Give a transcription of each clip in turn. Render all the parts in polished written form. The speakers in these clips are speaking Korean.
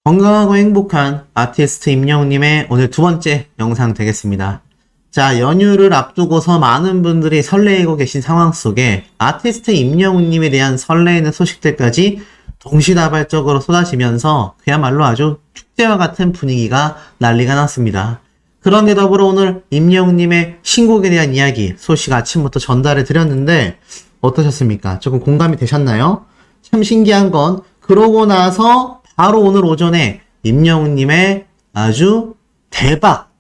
건강하고 행복한 아티스트 임영웅님의 오늘 두 번째 영상 되겠습니다. 자, 연휴를 앞두고서 많은 분들이 설레이고 계신 상황 속에 아티스트 임영웅님에 대한 설레이는 소식들까지 동시다발적으로 쏟아지면서 그야말로 아주 축제와 같은 분위기가 난리가 났습니다. 그런데 더불어 오늘 임영웅님의 신곡에 대한 이야기, 소식 아침부터 전달해 드렸는데 어떠셨습니까? 조금 공감이 되셨나요? 참 신기한 건 그러고 나서 바로 오늘 오전에 임영웅님의 아주 대박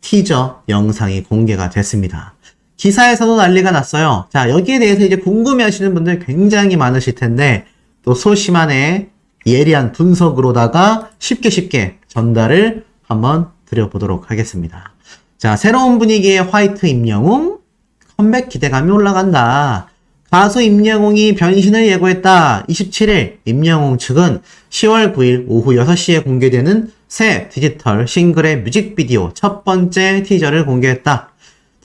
티저 영상이 공개가 됐습니다. 기사에서도 난리가 났어요. 자, 여기에 대해서 이제 궁금해 하시는 분들 굉장히 많으실 텐데 또 소심한의 예리한 분석으로다가 쉽게 전달을 한번 드려보도록 하겠습니다. 자, 새로운 분위기의 화이트 임영웅 컴백 기대감이 올라간다. 가수 임영웅이 변신을 예고했다. 27일 임영웅 측은 10월 9일 오후 6시에 공개되는 새 디지털 싱글의 뮤직비디오 첫 번째 티저를 공개했다.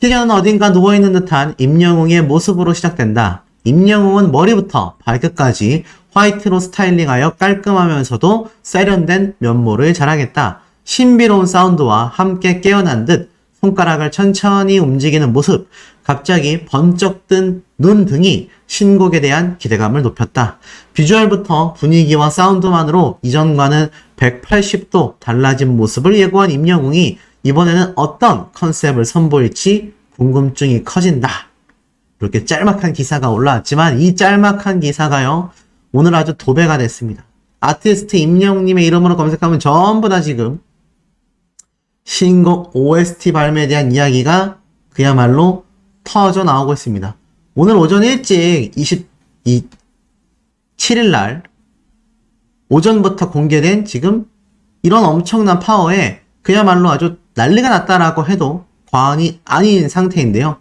티저는 어딘가 누워있는 듯한 임영웅의 모습으로 시작된다. 임영웅은 머리부터 발끝까지 화이트로 스타일링하여 깔끔하면서도 세련된 면모를 자랑했다. 신비로운 사운드와 함께 깨어난 듯 손가락을 천천히 움직이는 모습, 갑자기 번쩍 뜬 눈 등이 신곡에 대한 기대감을 높였다. 비주얼부터 분위기와 사운드만으로 이전과는 180도 달라진 모습을 예고한 임영웅이 이번에는 어떤 컨셉을 선보일지 궁금증이 커진다. 이렇게 짤막한 기사가 올라왔지만 이 짤막한 기사가요, 오늘 아주 도배가 됐습니다. 아티스트 임영웅님의 이름으로 검색하면 전부 다 지금 신곡 OST 발매에 대한 이야기가 그야말로 터져 나오고 있습니다. 오늘 오전 일찍 27일날 오전부터 공개된 지금 이런 엄청난 파워에 그야말로 아주 난리가 났다라고 해도 과언이 아닌 상태인데요.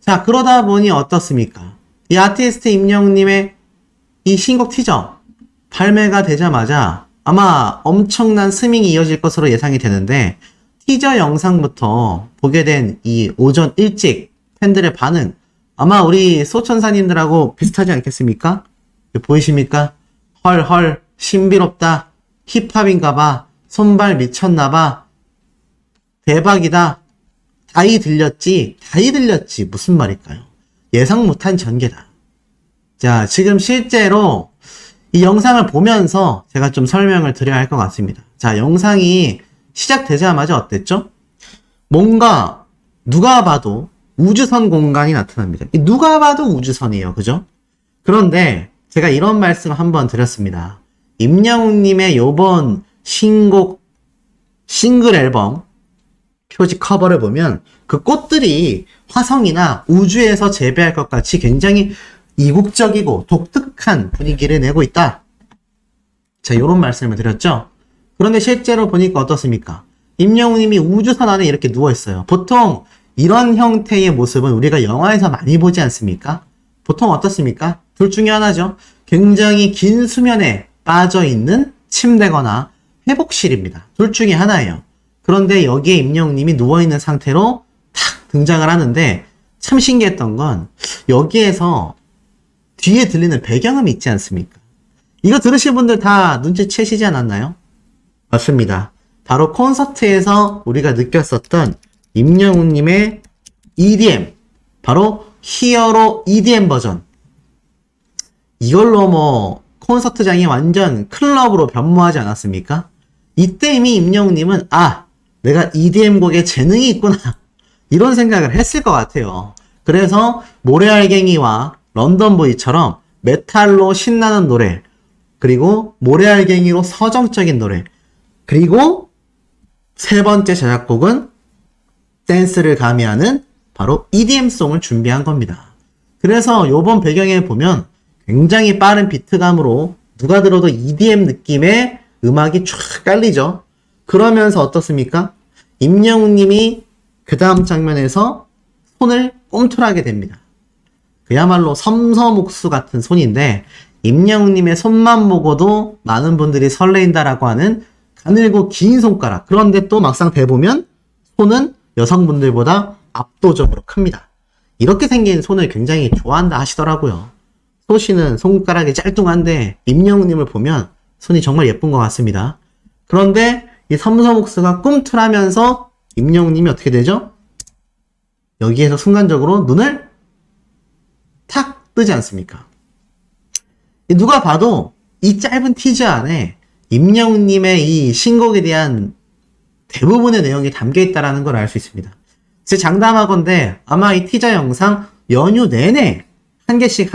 자, 그러다 보니 어떻습니까? 이 아티스트 임영웅님의 이 신곡 티저 발매가 되자마자 아마 엄청난 스밍이 이어질 것으로 예상이 되는데 티저 영상부터 보게 된 이 오전 일찍 팬들의 반응 아마 우리 소천사님들하고 비슷하지 않겠습니까? 보이십니까? 헐 신비롭다, 힙합인가봐, 손발 미쳤나봐, 대박이다, 다이 들렸지 무슨 말일까요? 예상 못한 전개다. 자, 지금 실제로 이 영상을 보면서 제가 좀 설명을 드려야 할 것 같습니다. 자, 영상이 시작되자마자 어땠죠? 뭔가 누가 봐도 우주선 공간이 나타납니다. 누가 봐도 우주선이에요. 그죠? 그런데 제가 이런 말씀을 한번 드렸습니다. 임영웅님의 요번 신곡 싱글 앨범 표지 커버를 보면 그 꽃들이 화성이나 우주에서 재배할 것 같이 굉장히 이국적이고 독특한 분위기를 내고 있다. 자, 요런 말씀을 드렸죠? 그런데 실제로 보니까 어떻습니까? 임영웅님이 우주선 안에 이렇게 누워있어요. 보통 이런 형태의 모습은 우리가 영화에서 많이 보지 않습니까? 보통 어떻습니까? 둘 중에 하나죠. 굉장히 긴 수면에 빠져있는 침대거나 회복실입니다. 둘 중에 하나예요. 그런데 여기에 임영웅님이 누워있는 상태로 탁 등장을 하는데 참 신기했던 건 여기에서 뒤에 들리는 배경음이 있지 않습니까? 이거 들으신 분들 다 눈치채시지 않았나요? 맞습니다. 바로 콘서트에서 우리가 느꼈었던 임영웅님의 EDM, 바로 히어로 EDM 버전. 이걸로 콘서트장이 완전 클럽으로 변모하지 않았습니까? 이때 이미 임영웅님은 내가 EDM 곡에 재능이 있구나, 이런 생각을 했을 것 같아요. 그래서 모래알갱이와 런던보이처럼 메탈로 신나는 노래, 그리고 모래알갱이로 서정적인 노래, 그리고 세 번째 제작곡은 댄스를 가미하는 바로 EDM송을 준비한 겁니다. 그래서 요번 배경에 보면 굉장히 빠른 비트감으로 누가 들어도 EDM 느낌의 음악이 쫙 깔리죠. 그러면서 어떻습니까? 임영웅님이 그 다음 장면에서 손을 꼼틀하게 됩니다. 그야말로 섬섬옥수 같은 손인데 임영웅님의 손만 보고도 많은 분들이 설레인다라고 하는 가늘고 긴 손가락. 그런데 또 막상 대보면 손은 여성분들보다 압도적으로 큽니다. 이렇게 생긴 손을 굉장히 좋아한다 하시더라고요. 소씨는 손가락이 짤뚱한데 임영웅님을 보면 손이 정말 예쁜 것 같습니다. 그런데 이 섬서목스가 꿈틀하면서 임영웅님이 어떻게 되죠? 여기에서 순간적으로 눈을 탁 뜨지 않습니까? 누가 봐도 이 짧은 티저 안에 임영웅님의 이 신곡에 대한 대부분의 내용이 담겨있다는 걸 알 수 있습니다. 제 장담하건대 아마 이 티저 영상 연휴 내내 한 개씩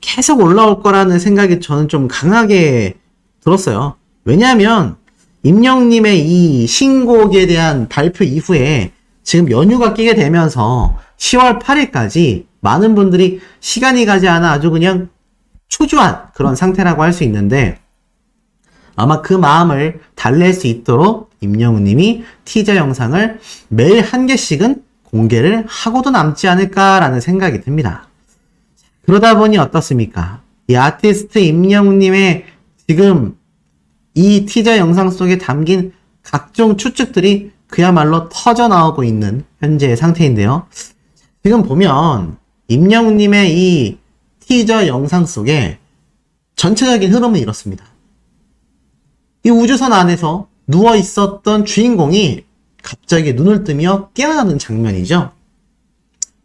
계속 올라올 거라는 생각이 저는 좀 강하게 들었어요. 왜냐하면 임영웅님의 이 신곡에 대한 발표 이후에 지금 연휴가 끼게 되면서 10월 8일까지 많은 분들이 시간이 가지 않아 아주 그냥 초조한 그런 상태라고 할 수 있는데, 아마 그 마음을 달랠 수 있도록 임영웅님이 티저 영상을 매일 한 개씩은 공개를 하고도 남지 않을까라는 생각이 듭니다. 그러다 보니 어떻습니까? 이 아티스트 임영웅님의 지금 이 티저 영상 속에 담긴 각종 추측들이 그야말로 터져 나오고 있는 현재의 상태인데요. 지금 보면 임영웅님의 이 티저 영상 속에 전체적인 흐름은 이렇습니다. 이 우주선 안에서 누워 있었던 주인공이 갑자기 눈을 뜨며 깨어나는 장면이죠.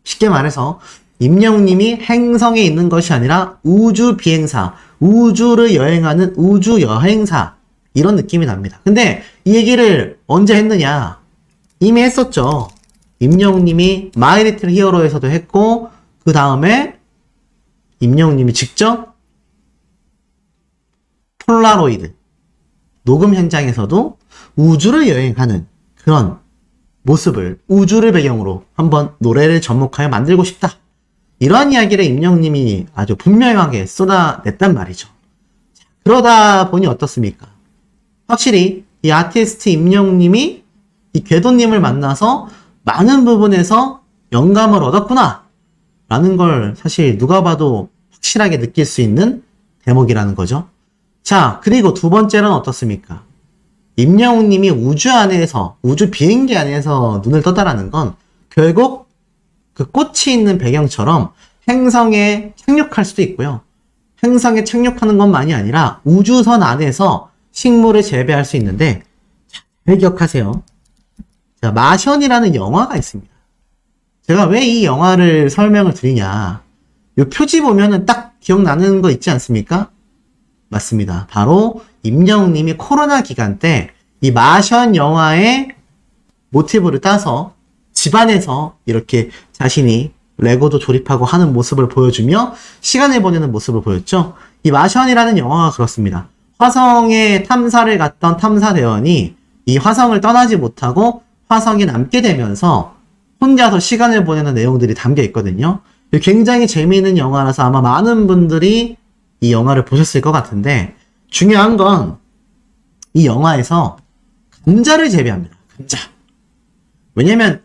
쉽게 말해서 임영웅님이 행성에 있는 것이 아니라 우주 비행사, 우주를 여행하는 우주 여행사, 이런 느낌이 납니다. 근데 이 얘기를 언제 했느냐? 이미 했었죠. 임영웅님이 마이 리틀 히어로에서도 했고, 그 다음에 임영웅님이 직접 폴라로이드 녹음 현장에서도 우주를 여행하는 그런 모습을 우주를 배경으로 한번 노래를 접목하여 만들고 싶다. 이러한 이야기를 임영웅님이 아주 분명하게 쏟아냈단 말이죠. 그러다 보니 어떻습니까? 확실히 이 아티스트 임영웅님이 이 궤도님을 만나서 많은 부분에서 영감을 얻었구나 라는 걸 사실 누가 봐도 확실하게 느낄 수 있는 대목이라는 거죠. 자, 그리고 두 번째는 어떻습니까? 임영웅님이 우주 안에서, 우주 비행기 안에서 눈을 떴다라는 건 결국 그 꽃이 있는 배경처럼 행성에 착륙할 수도 있고요. 행성에 착륙하는 것만이 아니라 우주선 안에서 식물을 재배할 수 있는데, 잘 기억하세요. 자, 마션이라는 영화가 있습니다. 제가 왜 이 영화를 설명을 드리냐. 요 표지 보면은 딱 기억나는 거 있지 않습니까? 맞습니다. 바로 임영웅님이 코로나 기간 때 이 마션 영화의 모티브를 따서 집안에서 이렇게 자신이 레고도 조립하고 하는 모습을 보여주며 시간을 보내는 모습을 보였죠. 이 마션이라는 영화가 그렇습니다. 화성에 탐사를 갔던 탐사대원이 이 화성을 떠나지 못하고 화성에 남게 되면서 혼자서 시간을 보내는 내용들이 담겨 있거든요. 굉장히 재미있는 영화라서 아마 많은 분들이 이 영화를 보셨을 것 같은데, 중요한 건 이 영화에서 감자를 재배합니다. 감자. 왜냐면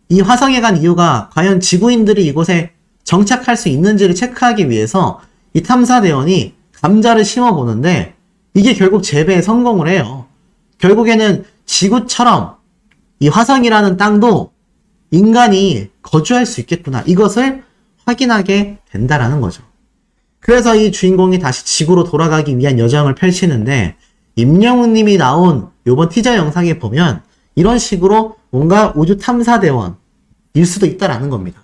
이 화성에 간 이유가 과연 지구인들이 이곳에 정착할 수 있는지를 체크하기 위해서 이 탐사대원이 감자를 심어보는데, 이게 결국 재배에 성공을 해요. 결국에는 지구처럼 이 화성이라는 땅도 인간이 거주할 수 있겠구나, 이것을 확인하게 된다라는 거죠. 그래서 이 주인공이 다시 지구로 돌아가기 위한 여정을 펼치는데, 임영웅님이 나온 요번 티저 영상에 보면 이런 식으로 뭔가 우주 탐사대원일 수도 있다라는 겁니다.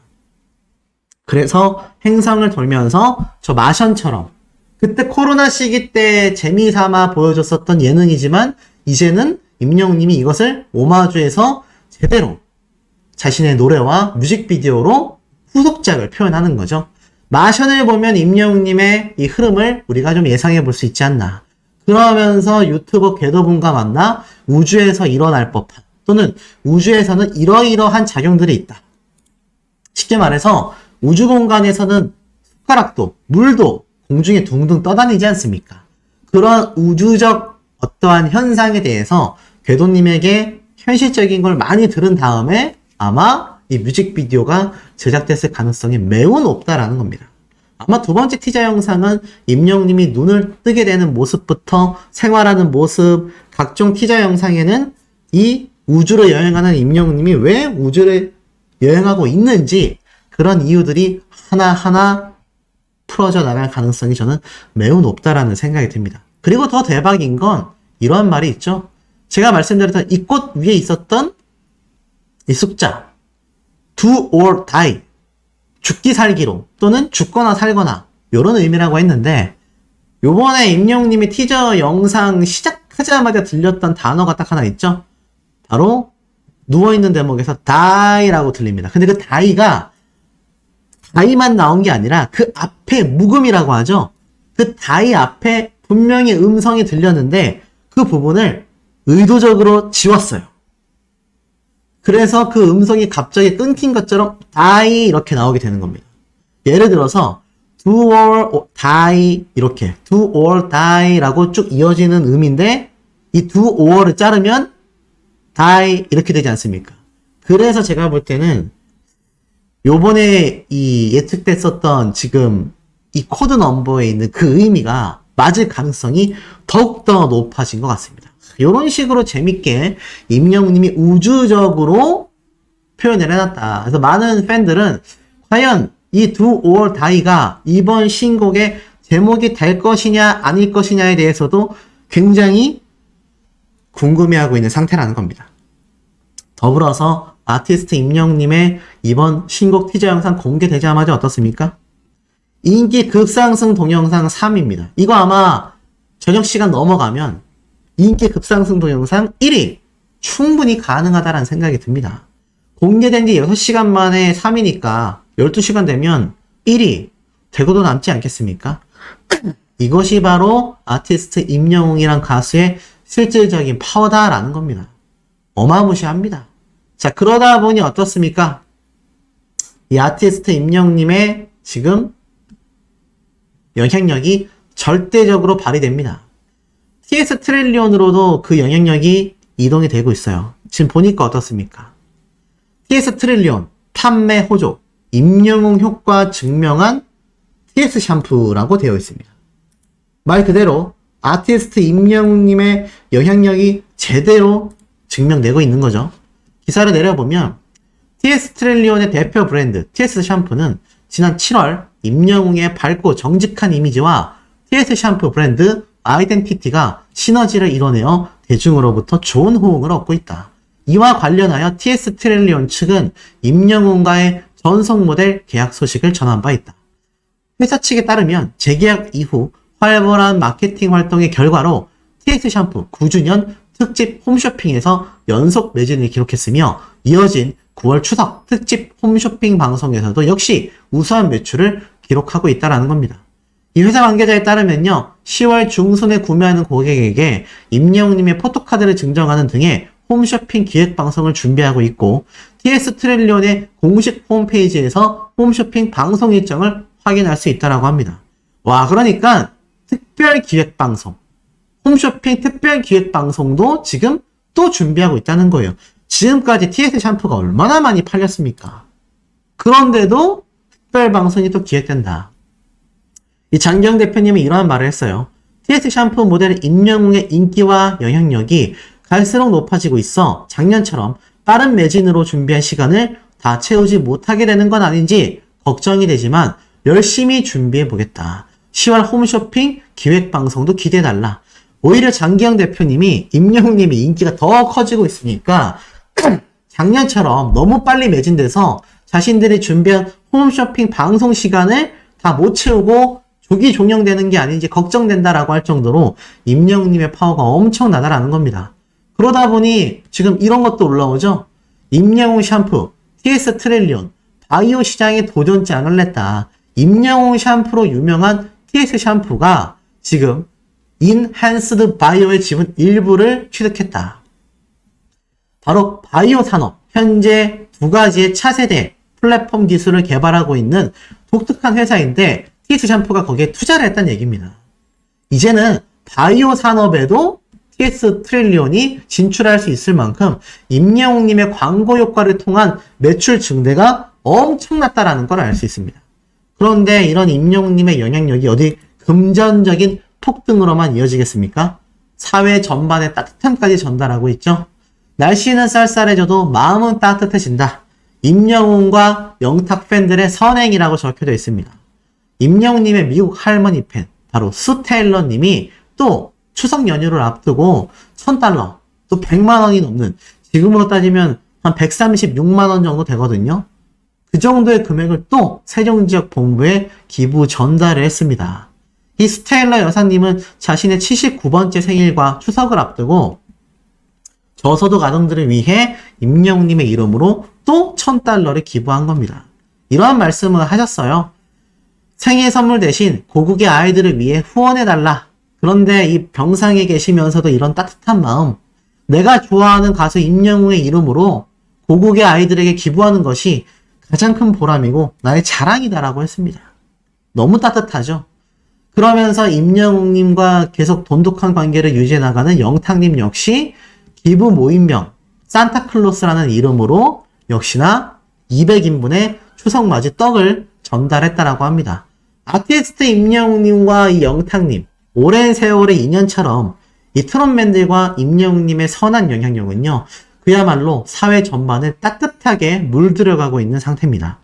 그래서 행성을 돌면서 저 마션처럼 그때 코로나 시기 때 재미삼아 보여줬었던 예능이지만, 이제는 임영웅님이 이것을 오마주해서 제대로 자신의 노래와 뮤직비디오로 후속작을 표현하는 거죠. 마션을 보면 임영웅님의 이 흐름을 우리가 좀 예상해 볼 수 있지 않나. 그러면서 유튜버 궤도분과 만나 우주에서 일어날 법한, 또는 우주에서는 이러이러한 작용들이 있다. 쉽게 말해서 우주 공간에서는 숟가락도 물도 공중에 둥둥 떠다니지 않습니까? 그런 우주적 어떠한 현상에 대해서 궤도님에게 현실적인 걸 많이 들은 다음에 아마 이 뮤직비디오가 제작됐을 가능성이 매우 높다라는 겁니다. 아마 두 번째 티저 영상은 임영웅님이 눈을 뜨게 되는 모습부터 생활하는 모습, 각종 티저 영상에는 이 우주를 여행하는 임영웅님이 왜 우주를 여행하고 있는지 그런 이유들이 하나하나 풀어져 나갈 가능성이 저는 매우 높다라는 생각이 듭니다. 그리고 더 대박인 건 이러한 말이 있죠. 제가 말씀드렸던 이 꽃 위에 있었던 이 숫자 do or die 죽기 살기로 또는 죽거나 살거나 이런 의미라고 했는데 요번에 임영웅님이 티저 영상 시작하자마자 들렸던 단어가 딱 하나 있죠. 바로 누워있는 대목에서 die라고 들립니다. 근데 그 die만 나온 게 아니라 그 앞에 묵음이라고 하죠. 그 die 앞에 분명히 음성이 들렸는데 그 부분을 의도적으로 지웠어요. 그래서 그 음성이 갑자기 끊긴 것처럼 die 이렇게 나오게 되는 겁니다. 예를 들어서 do or die 이렇게 do or die라고 쭉 이어지는 음인데 이 do or를 자르면 die 이렇게 되지 않습니까? 그래서 제가 볼 때는 요번에 이 예측됐었던 지금 이 코드 넘버에 있는 그 의미가 맞을 가능성이 더욱더 높아진 것 같습니다. 이런 식으로 재밌게 임영웅님이 우주적으로 표현을 해놨다. 그래서 많은 팬들은 과연 이 do or die가 이번 신곡의 제목이 될 것이냐 아닐 것이냐에 대해서도 굉장히 궁금해하고 있는 상태라는 겁니다. 더불어서 아티스트 임영웅님의 이번 신곡 티저 영상 공개되자마자 어떻습니까? 인기 급상승 동영상 3위입니다. 이거 아마 저녁 시간 넘어가면 인기 급상승 동영상 1위 충분히 가능하다라는 생각이 듭니다. 공개된 지 6시간 만에 3위니까 12시간 되면 1위 되고도 남지 않겠습니까? 이것이 바로 아티스트 임영웅이란 가수의 실질적인 파워다라는 겁니다. 어마무시합니다. 자, 그러다 보니 어떻습니까? 이 아티스트 임영웅님의 지금 영향력이 절대적으로 발휘됩니다. TS 트릴리온으로도 그 영향력이 이동이 되고 있어요. 지금 보니까 어떻습니까? TS 트릴리온, 판매 호조, 임영웅 효과 증명한 TS 샴푸라고 되어 있습니다. 말 그대로 아티스트 임영웅님의 영향력이 제대로 증명되고 있는 거죠. 기사를 내려보면 TS 트릴리온의 대표 브랜드 TS 샴푸는 지난 7월 임영웅의 밝고 정직한 이미지와 TS 샴푸 브랜드 아이덴티티가 시너지를 이뤄내어 대중으로부터 좋은 호응을 얻고 있다. 이와 관련하여 TS 트릴리온 측은 임영웅과의 전속 모델 계약 소식을 전한 바 있다. 회사 측에 따르면 재계약 이후 활발한 마케팅 활동의 결과로 TS 샴푸 9주년 특집 홈쇼핑에서 연속 매진을 기록했으며 이어진 9월 추석 특집 홈쇼핑 방송에서도 역시 우수한 매출을 기록하고 있다는 겁니다. 이 회사 관계자에 따르면요, 10월 중순에 구매하는 고객에게 임영웅님의 포토카드를 증정하는 등의 홈쇼핑 기획 방송을 준비하고 있고 TS 트릴리온의 공식 홈페이지에서 홈쇼핑 방송 일정을 확인할 수 있다고 합니다. 와, 그러니까 특별 기획 방송, 홈쇼핑 특별 기획 방송도 지금 또 준비하고 있다는 거예요. 지금까지 TS 샴푸가 얼마나 많이 팔렸습니까? 그런데도 특별 방송이 또 기획된다. 이 장경 대표님이 이러한 말을 했어요. TS 샴푸 모델 임영웅의 인기와 영향력이 갈수록 높아지고 있어 작년처럼 빠른 매진으로 준비한 시간을 다 채우지 못하게 되는 건 아닌지 걱정이 되지만 열심히 준비해 보겠다. 10월 홈쇼핑 기획 방송도 기대해달라. 오히려 장기영 대표님이 임영웅님의 인기가 더 커지고 있으니까 작년처럼 너무 빨리 매진돼서 자신들이 준비한 홈쇼핑 방송 시간을 다 못 채우고 조기 종영되는 게 아닌지 걱정된다라고 할 정도로 임영웅님의 파워가 엄청나다라는 겁니다. 그러다 보니 지금 이런 것도 올라오죠. 임영웅 샴푸, TS 트릴리온, 바이오 시장에 도전장을 냈다. 임영웅 샴푸로 유명한 TS 샴푸가 지금 인핸스드 바이오의 지분 일부를 취득했다. 바로 바이오 산업, 현재 두 가지의 차세대 플랫폼 기술을 개발하고 있는 독특한 회사인데 TS 샴푸가 거기에 투자를 했다는 얘기입니다. 이제는 바이오 산업에도 TS 트릴리온이 진출할 수 있을 만큼 임영웅님의 광고 효과를 통한 매출 증대가 엄청났다라는 걸 알 수 있습니다. 그런데 이런 임영웅님의 영향력이 어디 금전적인 폭등으로만 이어지겠습니까? 사회 전반에 따뜻함까지 전달하고 있죠. 날씨는 쌀쌀해져도 마음은 따뜻해진다. 임영웅과 영탁 팬들의 선행이라고 적혀져 있습니다. 임영웅님의 미국 할머니 팬, 바로 수 테일러님이 또 추석 연휴를 앞두고 1,000달러, 또 100만 원이 넘는, 지금으로 따지면 한 136만 원 정도 되거든요. 그 정도의 금액을 또 세종지역 본부에 기부 전달을 했습니다. 이 스텔라 여사님은 자신의 79번째 생일과 추석을 앞두고 저소득 아동들을 위해 임영웅님의 이름으로 또 1,000달러를 기부한 겁니다. 이러한 말씀을 하셨어요. 생일 선물 대신 고국의 아이들을 위해 후원해달라. 그런데 이 병상에 계시면서도 이런 따뜻한 마음, 내가 좋아하는 가수 임영웅의 이름으로 고국의 아이들에게 기부하는 것이 가장 큰 보람이고 나의 자랑이다라고 했습니다. 너무 따뜻하죠? 그러면서 임영웅님과 계속 돈독한 관계를 유지해 나가는 영탁님 역시 기부 모임명 산타클로스라는 이름으로 역시나 200인분의 추석맞이 떡을 전달했다라고 합니다. 아티스트 임영웅님과 이 영탁님, 오랜 세월의 인연처럼 이 트롯맨들과 임영웅님의 선한 영향력은요, 그야말로 사회 전반을 따뜻하게 물들여가고 있는 상태입니다.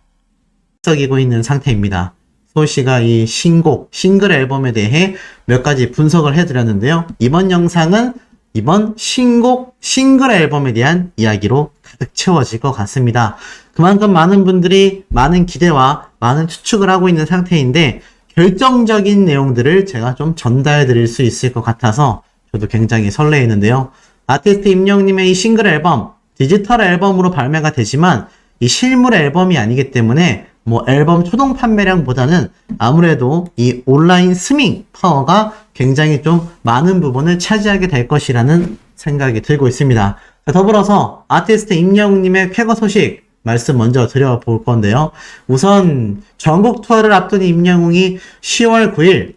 썩이고 있는 상태입니다. 소씨가 이 신곡, 싱글 앨범에 대해 몇 가지 분석을 해드렸는데요. 이번 영상은 이번 신곡, 싱글 앨범에 대한 이야기로 가득 채워질 것 같습니다. 그만큼 많은 분들이 많은 기대와 많은 추측을 하고 있는 상태인데 결정적인 내용들을 제가 좀 전달해 드릴 수 있을 것 같아서 저도 굉장히 설레이는데요. 아티스트 임영웅님의 이 싱글 앨범, 디지털 앨범으로 발매가 되지만 이 실물 앨범이 아니기 때문에 뭐 앨범 초동 판매량보다는 아무래도 이 온라인 스밍 파워가 굉장히 좀 많은 부분을 차지하게 될 것이라는 생각이 들고 있습니다. 자, 더불어서 아티스트 임영웅님의 쾌거 소식 말씀 먼저 드려볼 건데요. 우선 전국 투어를 앞둔 임영웅이 10월 9일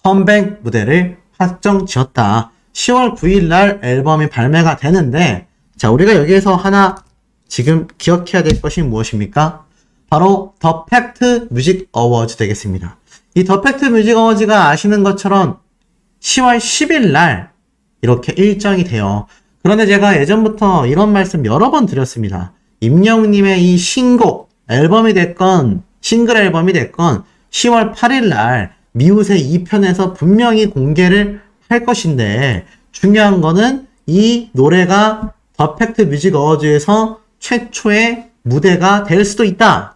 컴백 무대를 확정 지었다. 10월 9일 날 앨범이 발매가 되는데, 자, 우리가 여기에서 하나 지금 기억해야 될 것이 무엇입니까? 바로 더 팩트 뮤직 어워즈 되겠습니다. 이 더 팩트 뮤직 어워즈가 아시는 것처럼 10월 10일 날 이렇게 일정이 돼요. 그런데 제가 예전부터 이런 말씀 여러 번 드렸습니다. 임영웅님의 이 신곡, 앨범이 됐건 싱글 앨범이 됐건 10월 8일 날 미우새 2편에서 분명히 공개를 할 것인데, 중요한 거는 이 노래가 더 팩트 뮤직 어워즈에서 최초의 무대가 될 수도 있다.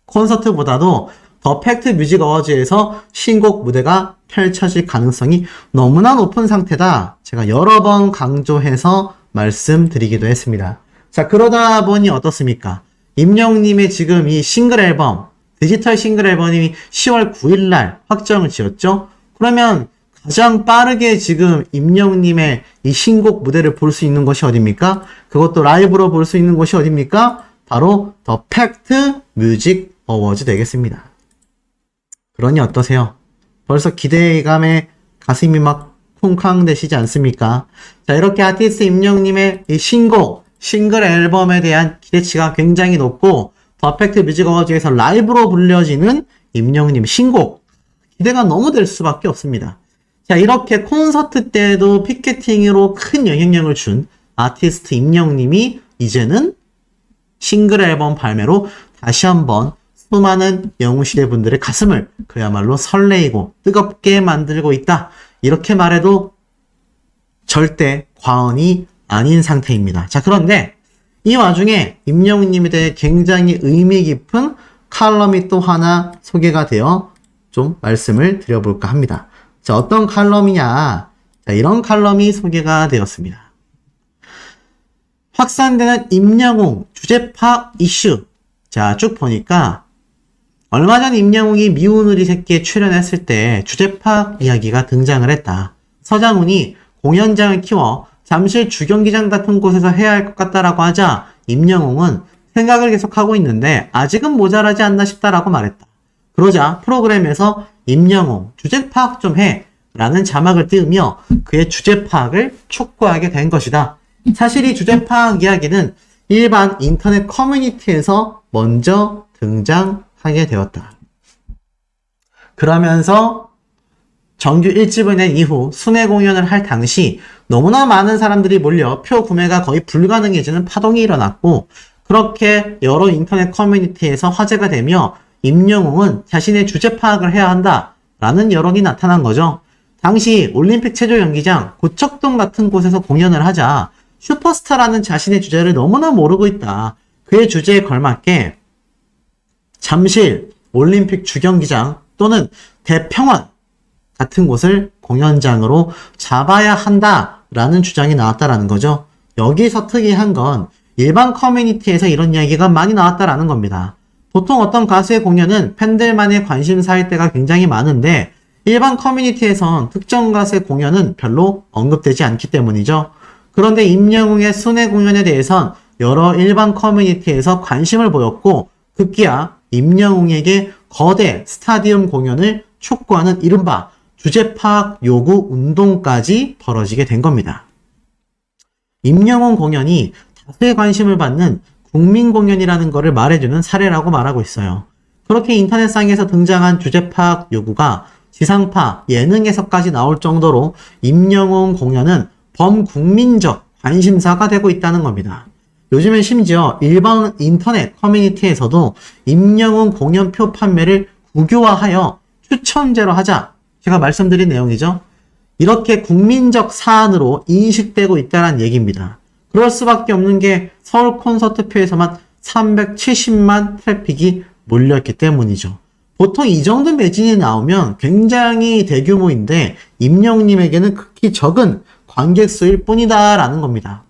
콘서트보다도 더 팩트 뮤직 어워즈에서 신곡 무대가 펼쳐질 가능성이 너무나 높은 상태다. 제가 여러 번 강조해서 말씀드리기도 했습니다. 자, 그러다 보니 어떻습니까? 임영웅님의 지금 이 싱글 앨범, 디지털 싱글 앨범이 10월 9일 날 확정을 지었죠? 그러면 가장 빠르게 지금 임영웅님의 이 신곡 무대를 볼 수 있는 것이 어딥니까? 그것도 라이브로 볼 수 있는 곳이 어딥니까? 바로 더 팩트 뮤직 어워즈 되겠습니다. 그러니 어떠세요? 벌써 기대감에 가슴이 막 쿵쾅대시지 않습니까? 자, 이렇게 아티스트 임영웅님의 이 신곡, 싱글 앨범에 대한 기대치가 굉장히 높고 더 팩트 뮤직 어워즈에서 라이브로 불려지는 임영웅님 신곡, 기대가 너무 될 수밖에 없습니다. 자, 이렇게 콘서트 때도 피케팅으로 큰 영향력을 준 아티스트 임영웅님이 이제는 싱글 앨범 발매로 다시 한번 수많은 영웅시대 분들의 가슴을 그야말로 설레이고 뜨겁게 만들고 있다. 이렇게 말해도 절대 과언이 아닌 상태입니다. 자, 그런데 이 와중에 임영웅님에 대해 굉장히 의미 깊은 칼럼이 또 하나 소개가 되어 좀 말씀을 드려볼까 합니다. 자, 어떤 칼럼이냐? 자, 이런 칼럼이 소개가 되었습니다. 확산되는 임영웅 주제파 이슈. 자, 쭉 보니까 얼마 전 임영웅이 미운 우리 새끼에 출연했을 때 주제파 이야기가 등장을 했다. 서장훈이 공연장을 키워 잠실 주경기장 같은 곳에서 해야 할 것 같다라고 하자 임영웅은 생각을 계속하고 있는데 아직은 모자라지 않나 싶다라고 말했다. 그러자 프로그램에서 임영웅 주제 파악 좀 해 라는 자막을 띄우며 그의 주제 파악을 촉구하게 된 것이다. 사실 이 주제 파악 이야기는 일반 인터넷 커뮤니티에서 먼저 등장하게 되었다. 그러면서 정규 1집을 낸 이후 순회 공연을 할 당시 너무나 많은 사람들이 몰려 표 구매가 거의 불가능해지는 파동이 일어났고, 그렇게 여러 인터넷 커뮤니티에서 화제가 되며 임영웅은 자신의 주제 파악을 해야 한다라는 여론이 나타난 거죠. 당시 올림픽 체조 경기장 고척동 같은 곳에서 공연을 하자 슈퍼스타라는 자신의 주제를 너무나 모르고 있다. 그의 주제에 걸맞게 잠실 올림픽 주경기장 또는 대평원 같은 곳을 공연장으로 잡아야 한다라는 주장이 나왔다라는 거죠. 여기서 특이한 건 일반 커뮤니티에서 이런 이야기가 많이 나왔다라는 겁니다. 보통 어떤 가수의 공연은 팬들만의 관심사일 때가 굉장히 많은데 일반 커뮤니티에선 특정 가수의 공연은 별로 언급되지 않기 때문이죠. 그런데 임영웅의 순회 공연에 대해선 여러 일반 커뮤니티에서 관심을 보였고 급기야 임영웅에게 거대 스타디움 공연을 촉구하는 이른바 주제 파악 요구 운동까지 벌어지게 된 겁니다. 임영웅 공연이 다수의 관심을 받는 국민 공연이라는 것을 말해주는 사례라고 말하고 있어요. 그렇게 인터넷상에서 등장한 주제 파악 요구가 지상파, 예능에서까지 나올 정도로 임영웅 공연은 범국민적 관심사가 되고 있다는 겁니다. 요즘엔 심지어 일반 인터넷 커뮤니티에서도 임영웅 공연표 판매를 국유화하여 추첨제로 하자. 제가 말씀드린 내용이죠. 이렇게 국민적 사안으로 인식되고 있다는 얘기입니다. 그럴 수밖에 없는 게 서울 콘서트표에서만 370만 트래픽이 몰렸기 때문이죠. 보통 이 정도 매진이 나오면 굉장히 대규모인데 임영웅님에게는 극히 적은 관객 수일 뿐이다라는 겁니다.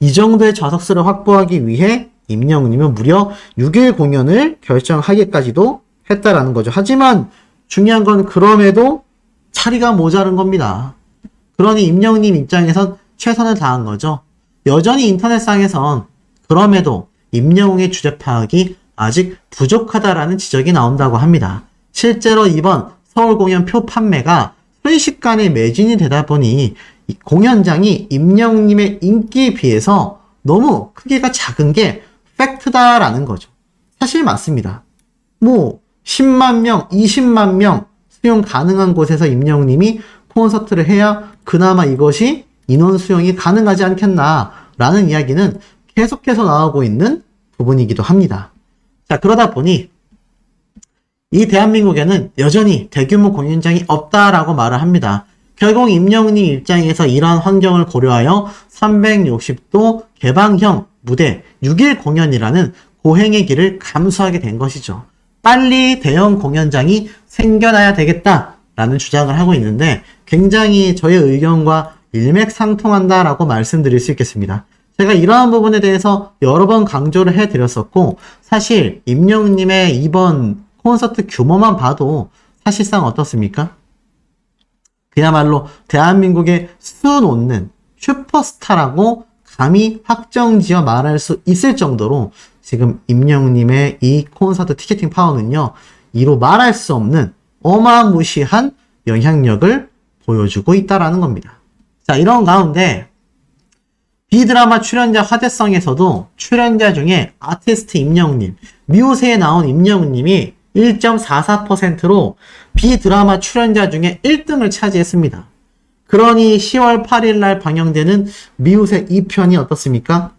이 정도의 좌석수를 확보하기 위해 임영웅님은 무려 6일 공연을 결정하기까지도 했다라는 거죠. 하지만 중요한 건 그럼에도 자리가 모자른 겁니다. 그러니 임영웅님 입장에선 최선을 다한 거죠. 여전히 인터넷상에선 그럼에도 임영웅의 주제 파악이 아직 부족하다라는 지적이 나온다고 합니다. 실제로 이번 서울 공연 표 판매가 순식간에 매진이 되다 보니 이 공연장이 임영웅님의 인기에 비해서 너무 크기가 작은 게 팩트다라는 거죠. 사실 맞습니다. 10만 명, 20만 명 수용 가능한 곳에서 임영웅님이 콘서트를 해야 그나마 이것이 인원 수용이 가능하지 않겠나라는 이야기는 계속해서 나오고 있는 부분이기도 합니다. 자, 그러다 보니 이 대한민국에는 여전히 대규모 공연장이 없다라고 말을 합니다. 결국 임영웅님 입장에서 이러한 환경을 고려하여 360도 개방형 무대 6일 공연이라는 고행의 길을 감수하게 된 것이죠. 빨리 대형 공연장이 생겨나야 되겠다라는 주장을 하고 있는데 굉장히 저의 의견과 일맥상통한다라고 말씀드릴 수 있겠습니다. 제가 이러한 부분에 대해서 여러 번 강조를 해드렸었고 사실 임영웅님의 이번 콘서트 규모만 봐도 사실상 어떻습니까? 그야말로 대한민국의 수놓는 슈퍼스타라고 감히 확정지어 말할 수 있을 정도로 지금 임영웅님의 이 콘서트 티켓팅 파워는요, 이로 말할 수 없는 어마무시한 영향력을 보여주고 있다라는 겁니다. 자, 이런 가운데 B드라마 출연자 화제성에서도 출연자 중에 아티스트 임영웅님, 미우새에 나온 임영웅님이 1.44%로 B드라마 출연자 중에 1등을 차지했습니다. 그러니 10월 8일 날 방영되는 미우새 2편이 어떻습니까?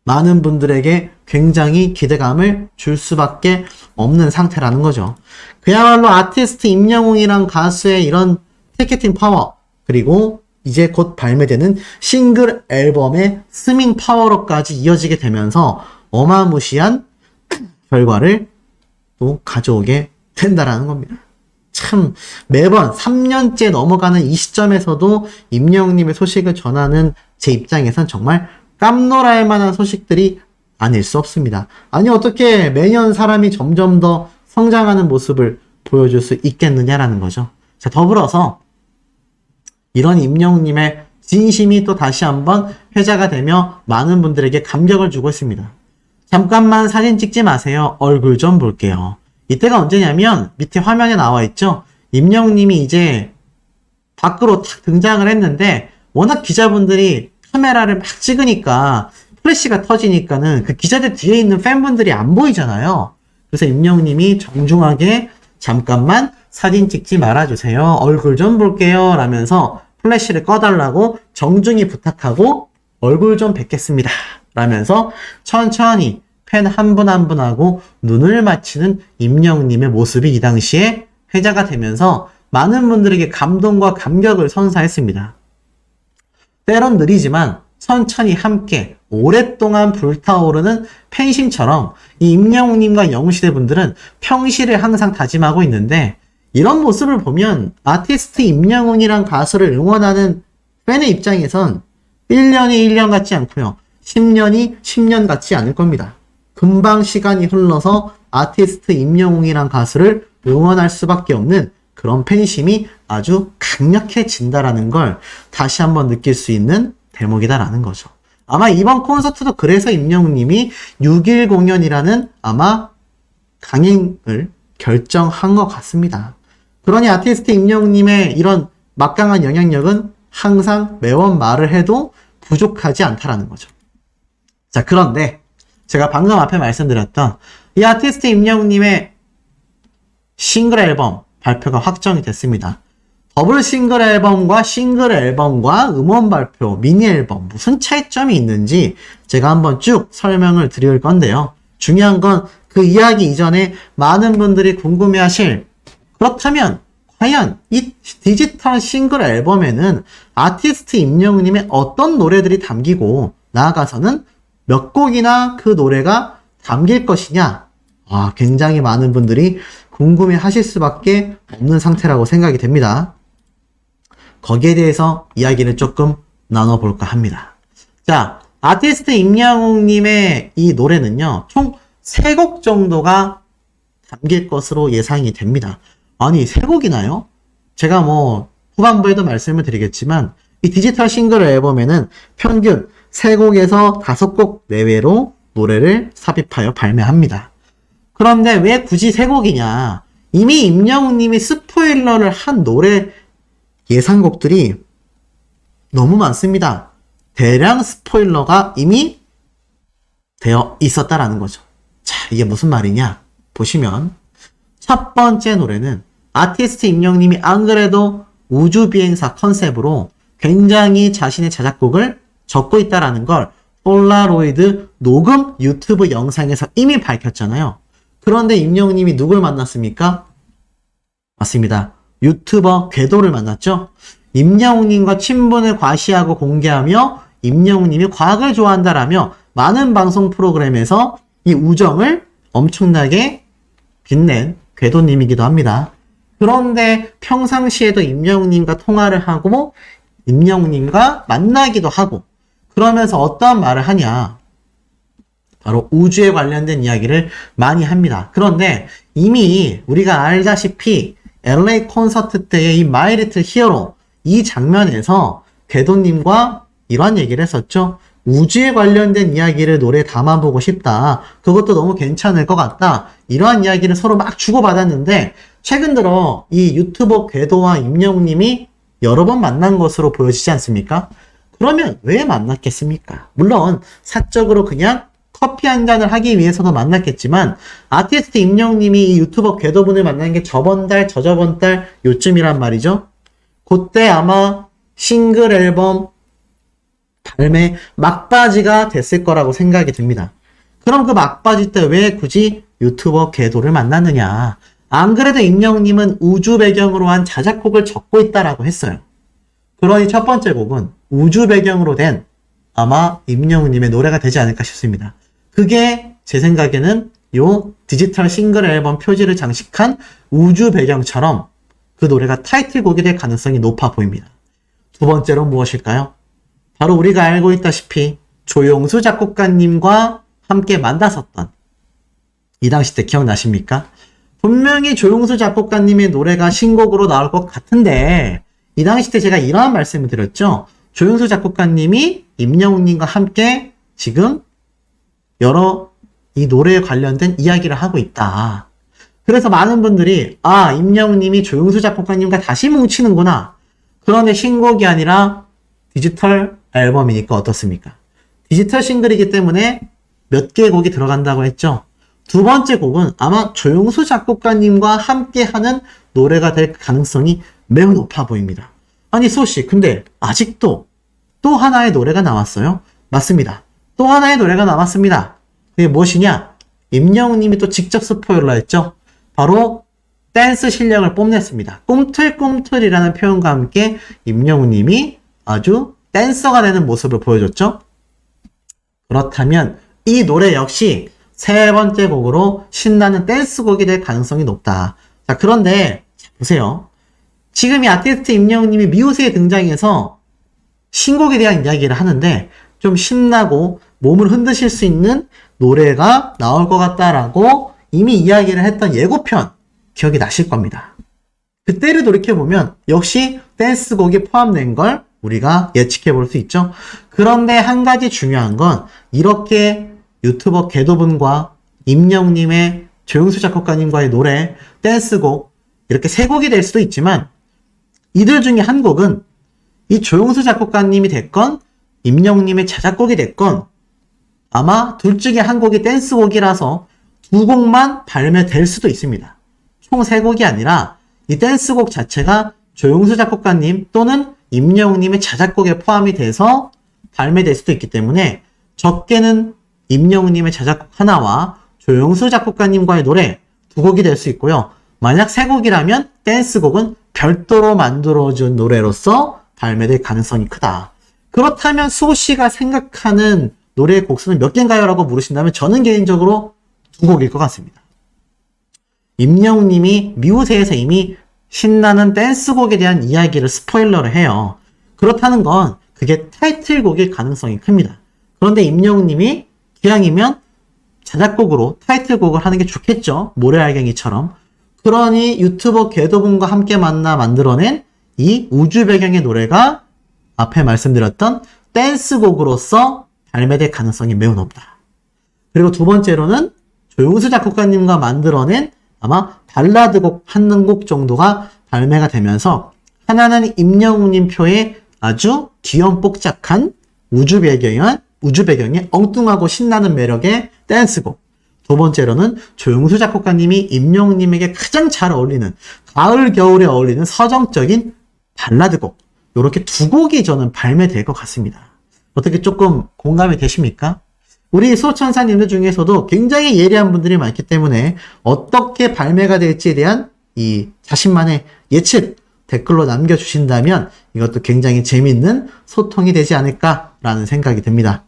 많은 분들에게 굉장히 기대감을 줄 수밖에 없는 상태라는 거죠. 그야말로 아티스트 임영웅이란 가수의 이런 티켓팅 파워, 그리고 이제 곧 발매되는 싱글 앨범의 스밍 파워로까지 이어지게 되면서 어마무시한 결과를 또 가져오게 된다라는 겁니다. 참 매번 3년째 넘어가는 이 시점에서도 임영웅님의 소식을 전하는 제 입장에선 정말 깜놀할 만한 소식들이 아닐 수 없습니다. 아니 어떻게 매년 사람이 점점 더 성장하는 모습을 보여줄 수 있겠느냐라는 거죠. 자, 더불어서 이런 임영웅님의 진심이 또 다시 한번 회자가 되며 많은 분들에게 감격을 주고 있습니다. 잠깐만 사진 찍지 마세요. 얼굴 좀 볼게요. 이때가 언제냐면 밑에 화면에 나와 있죠. 임영웅님이 이제 밖으로 탁 등장을 했는데 워낙 기자분들이 카메라를 막 찍으니까 플래시가 터지니까는 그 기자들 뒤에 있는 팬분들이 안 보이잖아요. 그래서 임영웅님이 정중하게 잠깐만 사진 찍지 말아주세요. 얼굴 좀 볼게요. 라면서 플래시를 꺼달라고 정중히 부탁하고 얼굴 좀 뵙겠습니다. 라면서 천천히 팬 한 분 한 분하고 눈을 맞추는 임영웅님의 모습이 이 당시에 회자가 되면서 많은 분들에게 감동과 감격을 선사했습니다. 때론 느리지만 천천히 함께 오랫동안 불타오르는 팬심처럼 이 임영웅님과 영웅시대 분들은 평시를 항상 다짐하고 있는데, 이런 모습을 보면 아티스트 임영웅이란 가수를 응원하는 팬의 입장에선 1년이 1년 같지 않고요, 10년이 10년 같지 않을 겁니다. 금방 시간이 흘러서 아티스트 임영웅이란 가수를 응원할 수밖에 없는 그런 팬심이 아주 강력해진다라는 걸 다시 한번 느낄 수 있는 대목이다라는 거죠. 아마 이번 콘서트도 그래서 임영웅님이 6일 공연이라는 아마 강행을 결정한 것 같습니다. 그러니 아티스트 임영웅님의 이런 막강한 영향력은 항상 매번 말을 해도 부족하지 않다라는 거죠. 자, 그런데 제가 방금 앞에 말씀드렸던 이 아티스트 임영웅님의 싱글 앨범 발표가 확정이 됐습니다. 더블 싱글 앨범과 싱글 앨범과 음원 발표, 미니 앨범 무슨 차이점이 있는지 제가 한번 쭉 설명을 드릴 건데요. 중요한 건 그 이야기 이전에 많은 분들이 궁금해하실, 그렇다면 과연 이 디지털 싱글 앨범에는 아티스트 임영웅님의 어떤 노래들이 담기고 나아가서는 몇 곡이나 그 노래가 담길 것이냐, 굉장히 많은 분들이 궁금해 하실 수밖에 없는 상태라고 생각이 됩니다. 거기에 대해서 이야기를 조금 나눠볼까 합니다. 자, 아티스트 임영웅님의 이 노래는요, 총 3곡 정도가 담길 것으로 예상이 됩니다. 아니, 3곡이나요? 제가 후반부에도 말씀을 드리겠지만, 이 디지털 싱글 앨범에는 평균 3곡에서 5곡 내외로 노래를 삽입하여 발매합니다. 그런데 왜 굳이 3곡이냐? 이미 임영웅님이 스포일러를 한 노래 예상곡들이 너무 많습니다. 대량 스포일러가 이미 되어 있었다라는 거죠. 자, 이게 무슨 말이냐? 보시면 첫 번째 노래는 아티스트 임영웅님이 안 그래도 우주비행사 컨셉으로 굉장히 자신의 자작곡을 적고 있다라는 걸 폴라로이드 녹음 유튜브 영상에서 이미 밝혔잖아요. 그런데 임영웅님이 누굴 만났습니까? 맞습니다. 유튜버 궤도를 만났죠. 임영웅님과 친분을 과시하고 공개하며 임영웅님이 과학을 좋아한다라며 많은 방송 프로그램에서 이 우정을 엄청나게 빛낸 궤도님이기도 합니다. 그런데 평상시에도 임영웅님과 통화를 하고 임영웅님과 만나기도 하고, 그러면서 어떠한 말을 하냐, 바로 우주에 관련된 이야기를 많이 합니다. 그런데 이미 우리가 알다시피 LA 콘서트 때의 이 My Little Hero 이 장면에서 궤도님과 이런 얘기를 했었죠. 우주에 관련된 이야기를 노래에 담아보고 싶다. 그것도 너무 괜찮을 것 같다. 이러한 이야기를 서로 막 주고받았는데, 최근 들어 이 유튜버 궤도와 임영웅님이 여러 번 만난 것으로 보여지지 않습니까? 그러면 왜 만났겠습니까? 물론 사적으로 그냥 커피 한 잔을 하기 위해서도 만났겠지만, 아티스트 임영웅님이 이 유튜버 궤도분을 만난 게 저번 달, 저저번 달 요쯤이란 말이죠. 그때 아마 싱글 앨범 발매 막바지가 됐을 거라고 생각이 듭니다. 그럼 그 막바지 때 왜 굳이 유튜버 궤도를 만났느냐? 안 그래도 임영웅님은 우주 배경으로 한 자작곡을 적고 있다라고 했어요. 그러니 첫 번째 곡은 우주 배경으로 된 아마 임영웅님의 노래가 되지 않을까 싶습니다. 그게 제 생각에는 요 디지털 싱글 앨범 표지를 장식한 우주 배경처럼 그 노래가 타이틀곡이 될 가능성이 높아 보입니다. 두 번째로 무엇일까요? 바로 우리가 알고 있다시피 조용수 작곡가님과 함께 만났었던 이 당시 때 기억나십니까? 분명히 조용수 작곡가님의 노래가 신곡으로 나올 것 같은데, 이 당시 때 제가 이러한 말씀을 드렸죠. 조용수 작곡가님이 임영웅님과 함께 지금 여러 이 노래에 관련된 이야기를 하고 있다. 그래서 많은 분들이 임영웅님이 조용수 작곡가님과 다시 뭉치는구나. 그런데 신곡이 아니라 디지털 앨범이니까 어떻습니까? 디지털 싱글이기 때문에 몇 개의 곡이 들어간다고 했죠. 두 번째 곡은 아마 조용수 작곡가님과 함께하는 노래가 될 가능성이 매우 높아 보입니다. 아니 소씨, 근데 아직도 또 하나의 노래가 나왔어요? 맞습니다. 또 하나의 노래가 나왔습니다. 그게 무엇이냐? 임영웅님이 또 직접 스포일러 했죠. 바로 댄스 실력을 뽐냈습니다. 꿈틀꿈틀이라는 표현과 함께 임영웅님이 아주 댄서가 되는 모습을 보여줬죠. 그렇다면 이 노래 역시 세 번째 곡으로 신나는 댄스곡이 될 가능성이 높다. 자, 그런데 보세요. 지금 이 아티스트 임영웅님이 미우새에 등장해서 신곡에 대한 이야기를 하는데 좀 신나고 몸을 흔드실 수 있는 노래가 나올 것 같다라고 이미 이야기를 했던 예고편 기억이 나실 겁니다. 그때를 돌이켜보면 역시 댄스곡이 포함된 걸 우리가 예측해 볼 수 있죠. 그런데 한 가지 중요한 건 이렇게 유튜버 궤도분과 임영웅님의 조용수 작곡가님과의 노래, 댄스곡 이렇게 세 곡이 될 수도 있지만 이들 중에 한 곡은 이 조용수 작곡가님이 됐건 임영웅님의 자작곡이 됐건 아마 둘 중에 한 곡이 댄스곡이라서 두 곡만 발매될 수도 있습니다. 총 세 곡이 아니라 이 댄스곡 자체가 조용수 작곡가님 또는 임영웅님의 자작곡에 포함이 돼서 발매될 수도 있기 때문에 적게는 임영웅님의 자작곡 하나와 조용수 작곡가님과의 노래 두 곡이 될 수 있고요. 만약 세 곡이라면 댄스곡은 별도로 만들어준 노래로서 발매될 가능성이 크다. 그렇다면 수호씨가 생각하는 노래의 곡수는 몇 개인가요? 라고 물으신다면 저는 개인적으로 두 곡일 것 같습니다. 임영웅님이 미우새에서 이미 신나는 댄스곡에 대한 이야기를 스포일러를 해요. 그렇다는 건 그게 타이틀곡일 가능성이 큽니다. 그런데 임영웅님이 기왕이면 자작곡으로 타이틀곡을 하는 게 좋겠죠. 모래알갱이처럼. 그러니 유튜버 궤도분과 함께 만나 만들어낸 이 우주 배경의 노래가 앞에 말씀드렸던 댄스곡으로서 발매될 가능성이 매우 높다. 그리고 두 번째로는 조용수 작곡가님과 만들어낸 아마 발라드곡 한 곡 정도가 발매가 되면서 하나는 임영웅님 표의 아주 귀염뽀짝한 우주 배경의 엉뚱하고 신나는 매력의 댄스곡. 두 번째로는 조용수 작곡가님이 임영웅님에게 가장 잘 어울리는 가을 겨울에 어울리는 서정적인 발라드곡. 이렇게 두 곡이 저는 발매될 것 같습니다. 어떻게 조금 공감이 되십니까? 우리 수호천사님들 중에서도 굉장히 예리한 분들이 많기 때문에 어떻게 발매가 될지에 대한 이 자신만의 예측 댓글로 남겨주신다면 이것도 굉장히 재밌는 소통이 되지 않을까라는 생각이 듭니다.